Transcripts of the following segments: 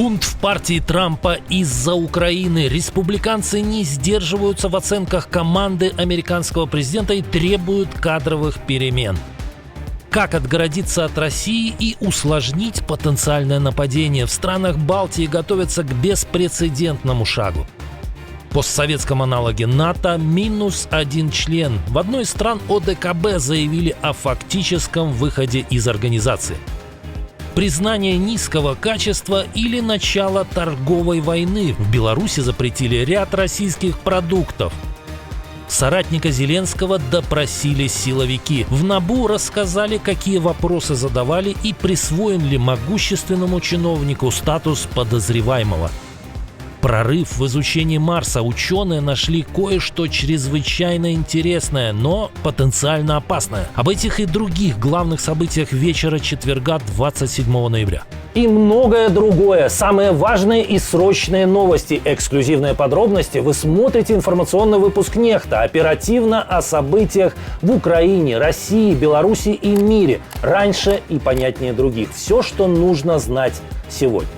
Бунт в партии Трампа из-за Украины. Республиканцы не сдерживаются в оценках команды американского президента и требуют кадровых перемен. Как отгородиться от России и усложнить потенциальное нападение? В странах Балтии готовятся к беспрецедентному шагу. В постсоветском аналоге НАТО минус один член. В одной из стран ОДКБ заявили о фактическом выходе из организации. Признание низкого качества или начало торговой войны. В Беларуси запретили ряд российских продуктов. Соратника Зеленского допросили силовики. В НАБУ рассказали, какие вопросы задавали и присвоен ли могущественному чиновнику статус подозреваемого. Прорыв в изучении Марса. Ученые нашли кое-что чрезвычайно интересное, но потенциально опасное. Об этих и других главных событиях вечера четверга 27 ноября. И многое другое. Самые важные и срочные новости, эксклюзивные подробности. Вы смотрите информационный выпуск «Нехта». Оперативно о событиях в Украине, России, Беларуси и мире. Раньше и понятнее других. Все, что нужно знать сегодня.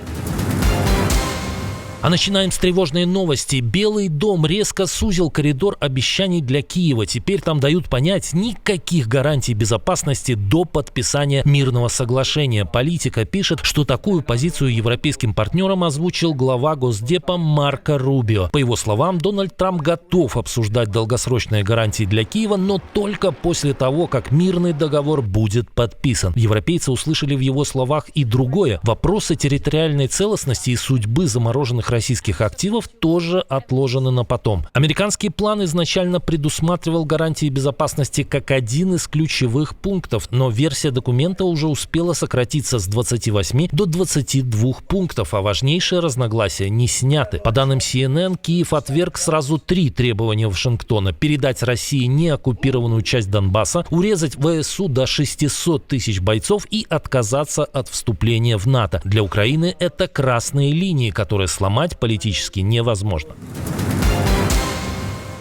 А начинаем с тревожной новости. Белый дом резко сузил коридор обещаний для Киева. Теперь там дают понять никаких гарантий безопасности до подписания мирного соглашения. Политика пишет, что такую позицию европейским партнерам озвучил глава Госдепа Марко Рубио. По его словам, Дональд Трамп готов обсуждать долгосрочные гарантии для Киева, но только после того, как мирный договор будет подписан. Европейцы услышали в его словах и другое. Вопросы территориальной целостности и судьбы замороженных российских активов тоже отложены на потом. Американский план изначально предусматривал гарантии безопасности как один из ключевых пунктов, но версия документа уже успела сократиться с 28 до 22 пунктов, а важнейшие разногласия не сняты. По данным CNN, Киев отверг сразу 3 требования Вашингтона: передать России неоккупированную часть Донбасса, урезать ВСУ до 600 тысяч бойцов и отказаться от вступления в НАТО. Для Украины это красные линии, которые сломать политически невозможно.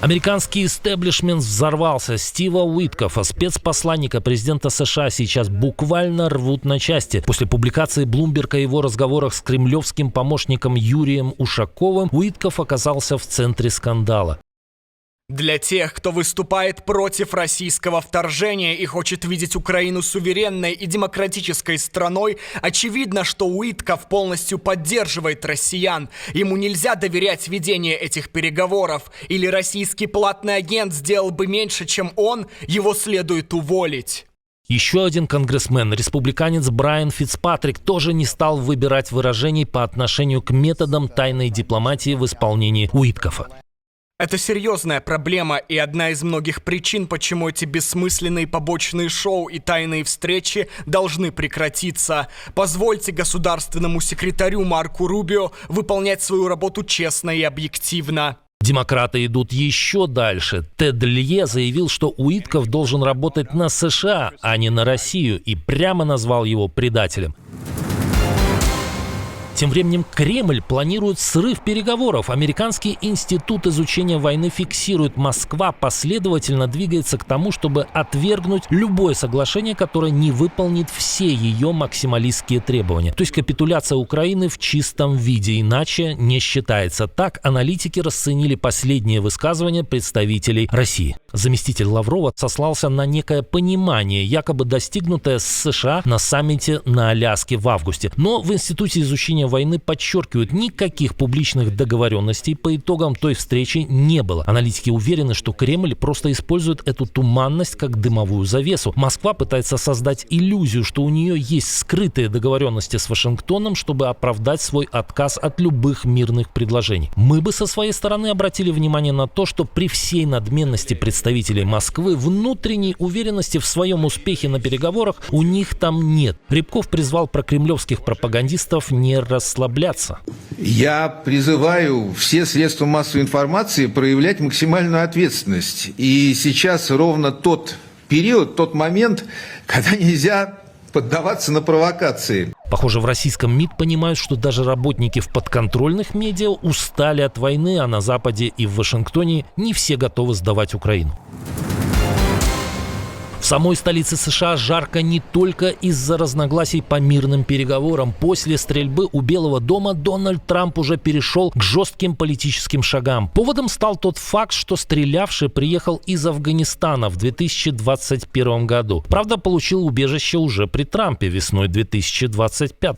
Американский истеблишмент взорвался. Стива Уиткоффа, спецпосланника президента США, сейчас буквально рвут на части. После публикации Bloomberg о его разговорах с кремлевским помощником Юрием Ушаковым, Уиткофф оказался в центре скандала. Для тех, кто выступает против российского вторжения и хочет видеть Украину суверенной и демократической страной, очевидно, что Уиткофф полностью поддерживает россиян. Ему нельзя доверять ведению этих переговоров. Или российский платный агент сделал бы меньше, чем он, его следует уволить. Еще один конгрессмен, республиканец Брайан Фицпатрик, тоже не стал выбирать выражений по отношению к методам тайной дипломатии в исполнении Уиткоффа. Это серьезная проблема и одна из многих причин, почему эти бессмысленные побочные шоу и тайные встречи должны прекратиться. Позвольте государственному секретарю Марку Рубио выполнять свою работу честно и объективно. Демократы идут еще дальше. Тед Лье заявил, что Уиткофф должен работать на США, а не на Россию, и прямо назвал его предателем. Тем временем Кремль планирует срыв переговоров. Американский институт изучения войны фиксирует: Москва последовательно двигается к тому, чтобы отвергнуть любое соглашение, которое не выполнит все ее максималистские требования. То есть капитуляция Украины в чистом виде, иначе не считается. Так аналитики расценили последние высказывания представителей России. Заместитель Лаврова сослался на некое понимание, якобы достигнутое с США на саммите на Аляске в августе. Но в Институте изучения войны подчеркивают, никаких публичных договоренностей по итогам той встречи не было. Аналитики уверены, что Кремль просто использует эту туманность как дымовую завесу. Москва пытается создать иллюзию, что у нее есть скрытые договоренности с Вашингтоном, чтобы оправдать свой отказ от любых мирных предложений. Мы бы со своей стороны обратили внимание на то, что при всей надменности представителей Москвы, внутренней уверенности в своем успехе на переговорах у них там нет. Рябков призвал прокремлевских пропагандистов не расслабляться. Я призываю все средства массовой информации проявлять максимальную ответственность. И сейчас ровно тот период, тот момент, когда нельзя поддаваться на провокации. Похоже, в российском МИД понимают, что даже работники в подконтрольных медиа устали от войны, а на Западе и в Вашингтоне не все готовы сдавать Украину. В самой столице США жарко не только из-за разногласий по мирным переговорам. После стрельбы у Белого дома Дональд Трамп уже перешел к жестким политическим шагам. Поводом стал тот факт, что стрелявший приехал из Афганистана в 2021 году. Правда, получил убежище уже при Трампе весной 2025.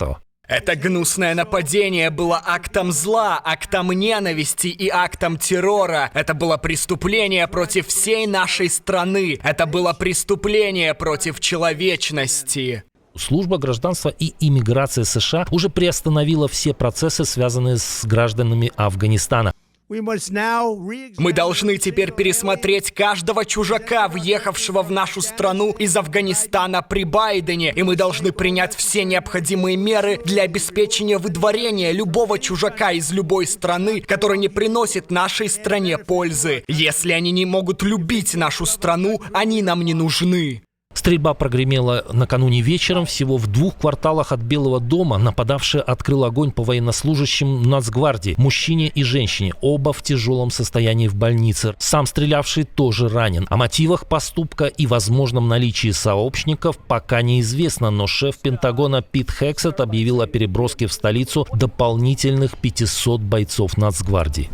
Это гнусное нападение было актом зла, актом ненависти и актом террора. Это было преступление против всей нашей страны. Это было преступление против человечности. Служба гражданства и иммиграции США уже приостановила все процессы, связанные с гражданами Афганистана. Мы должны теперь пересмотреть каждого чужака, въехавшего в нашу страну из Афганистана при Байдене, и мы должны принять все необходимые меры для обеспечения выдворения любого чужака из любой страны, который не приносит нашей стране пользы. Если они не могут любить нашу страну, они нам не нужны. Стрельба прогремела накануне вечером. Всего в 2 кварталах от Белого дома нападавший открыл огонь по военнослужащим Нацгвардии, мужчине и женщине, оба в тяжелом состоянии в больнице. Сам стрелявший тоже ранен. О мотивах поступка и возможном наличии сообщников пока неизвестно, но шеф Пентагона Пит Хексет объявил о переброске в столицу дополнительных 500 бойцов Нацгвардии.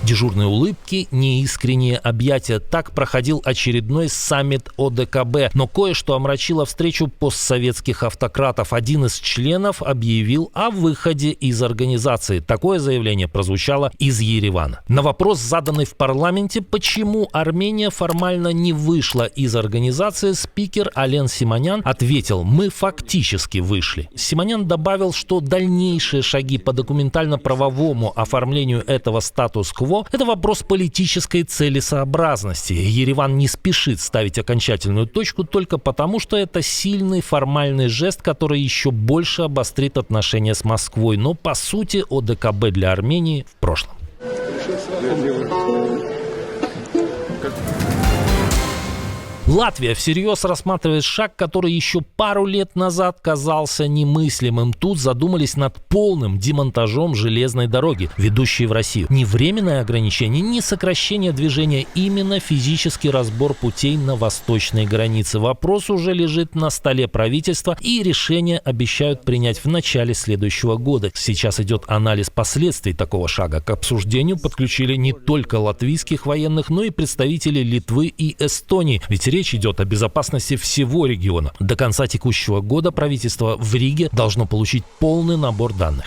Дежурные улыбки, неискренние объятия. Так проходил очередной саммит ОДКБ. Но кое-что омрачило встречу постсоветских автократов. Один из членов объявил о выходе из организации. Такое заявление прозвучало из Еревана. На вопрос, заданный в парламенте, почему Армения формально не вышла из организации, спикер Ален Симонян ответил: «Мы фактически вышли». Симонян добавил, что дальнейшие шаги по документально-правовому оформлению этого статус-кво – это вопрос политической целесообразности. Ереван не спешит ставить окончательную точку только потому, что это сильный формальный жест, который еще больше обострит отношения с Москвой. Но, по сути, ОДКБ для Армении в прошлом. Латвия всерьез рассматривает шаг, который еще пару лет назад казался немыслимым. Тут задумались над полным демонтажом железной дороги, ведущей в Россию. Ни временное ограничение, ни сокращение движения, именно физический разбор путей на восточной границе. Вопрос уже лежит на столе правительства, и решение обещают принять в начале следующего года. Сейчас идет анализ последствий такого шага. К обсуждению подключили не только латвийских военных, но и представителей Литвы и Эстонии. Ведь речь идет о безопасности всего региона. До конца текущего года правительство в Риге должно получить полный набор данных.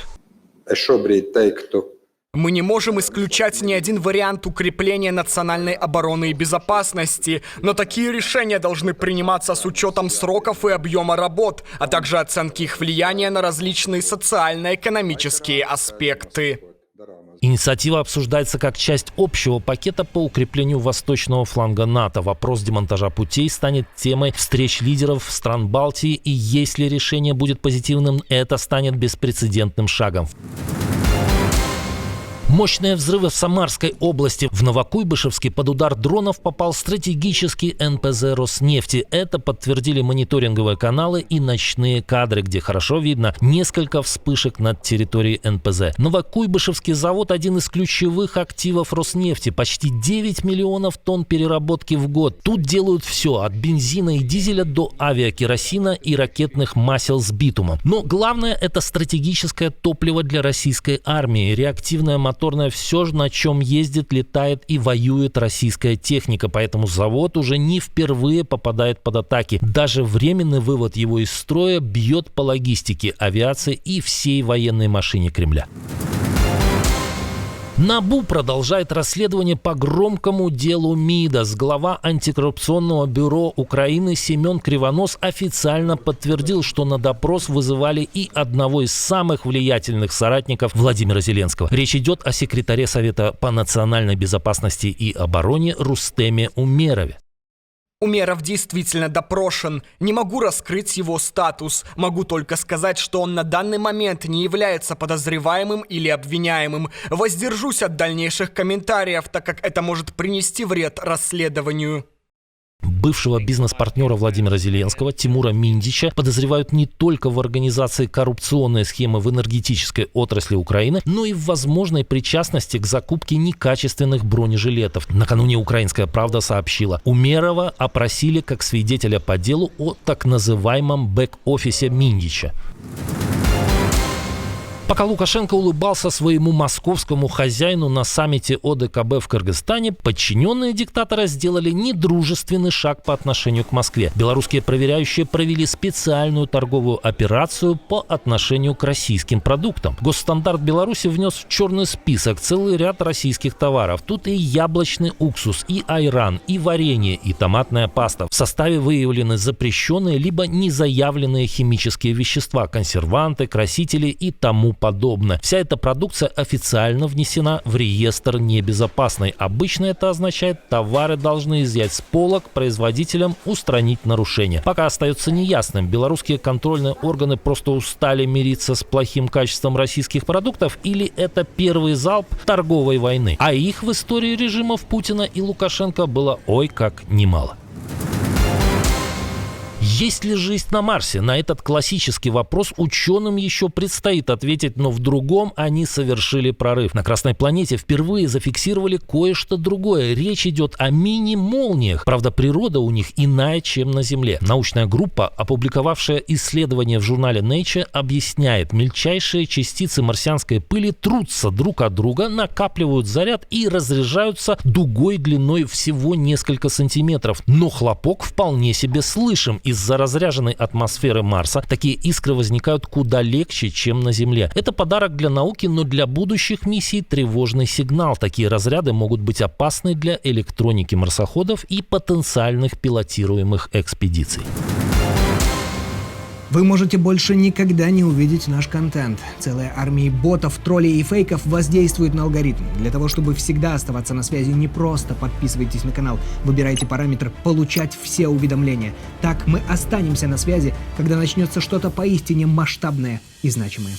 Мы не можем исключать ни один вариант укрепления национальной обороны и безопасности, но такие решения должны приниматься с учетом сроков и объема работ, а также оценки их влияния на различные социально-экономические аспекты. Инициатива обсуждается как часть общего пакета по укреплению восточного фланга НАТО. Вопрос демонтажа путей станет темой встреч лидеров стран Балтии, и если решение будет позитивным, это станет беспрецедентным шагом. Мощные взрывы в Самарской области. В Новокуйбышевске под удар дронов попал стратегический НПЗ Роснефти. Это подтвердили мониторинговые каналы и ночные кадры, где хорошо видно несколько вспышек над территорией НПЗ. Новокуйбышевский завод – один из ключевых активов Роснефти. Почти 9 миллионов тонн переработки в год. Тут делают все – от бензина и дизеля до авиакеросина и ракетных масел с битумом. Но главное – это стратегическое топливо для российской армии. Реактивная моторная, все, на чем ездит, летает и воюет российская техника. Поэтому завод уже не впервые попадает под атаки. Даже временный вывод его из строя бьет по логистике, авиации и всей военной машине Кремля. НАБУ продолжает расследование по громкому делу МИДАС. Глава антикоррупционного бюро Украины Семен Кривонос официально подтвердил, что на допрос вызывали и одного из самых влиятельных соратников Владимира Зеленского. Речь идет о секретаре Совета по национальной безопасности и обороне Рустеме Умерове. Умеров действительно допрошен. Не могу раскрыть его статус. Могу только сказать, что он на данный момент не является подозреваемым или обвиняемым. Воздержусь от дальнейших комментариев, так как это может принести вред расследованию. Бывшего бизнес-партнера Владимира Зеленского Тимура Миндича подозревают не только в организации коррупционной схемы в энергетической отрасли Украины, но и в возможной причастности к закупке некачественных бронежилетов. Накануне «Украинская правда» сообщила, Умерова опросили как свидетеля по делу о так называемом бэк-офисе Миндича. Пока Лукашенко улыбался своему московскому хозяину на саммите ОДКБ в Кыргызстане, подчиненные диктатора сделали недружественный шаг по отношению к Москве. Белорусские проверяющие провели специальную торговую операцию по отношению к российским продуктам. Госстандарт Беларуси внес в черный список целый ряд российских товаров. Тут и яблочный уксус, и айран, и варенье, и томатная паста. В составе выявлены запрещенные либо незаявленные химические вещества, консерванты, красители и тому подобное. Вся эта продукция официально внесена в реестр небезопасной. Обычно это означает, товары должны изъять с полок, производителям устранить нарушения. Пока остается неясным, белорусские контрольные органы просто устали мириться с плохим качеством российских продуктов или это первый залп торговой войны. А их в истории режимов Путина и Лукашенко было ой как немало. Есть ли жизнь на Марсе? На этот классический вопрос ученым еще предстоит ответить, но в другом они совершили прорыв. На Красной планете впервые зафиксировали кое-что другое. Речь идет о мини-молниях. Правда, природа у них иная, чем на Земле. Научная группа, опубликовавшая исследование в журнале Nature, объясняет, мельчайшие частицы марсианской пыли трутся друг от друга, накапливают заряд и разряжаются дугой длиной всего несколько сантиметров. Но хлопок вполне себе слышим. Из-за разряженной атмосферы Марса такие искры возникают куда легче, чем на Земле. Это подарок для науки, но для будущих миссий тревожный сигнал. Такие разряды могут быть опасны для электроники марсоходов и потенциальных пилотируемых экспедиций. Вы можете больше никогда не увидеть наш контент. Целая армия ботов, троллей и фейков воздействует на алгоритм. Для того, чтобы всегда оставаться на связи, не просто подписывайтесь на канал, выбирайте параметр «Получать все уведомления». Так мы останемся на связи, когда начнется что-то поистине масштабное и значимое.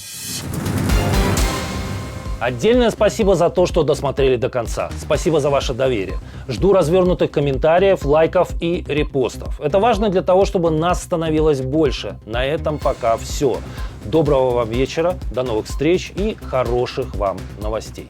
Отдельное спасибо за то, что досмотрели до конца. Спасибо за ваше доверие. Жду развернутых комментариев, лайков и репостов. Это важно для того, чтобы нас становилось больше. На этом пока все. Доброго вам вечера, до новых встреч и хороших вам новостей.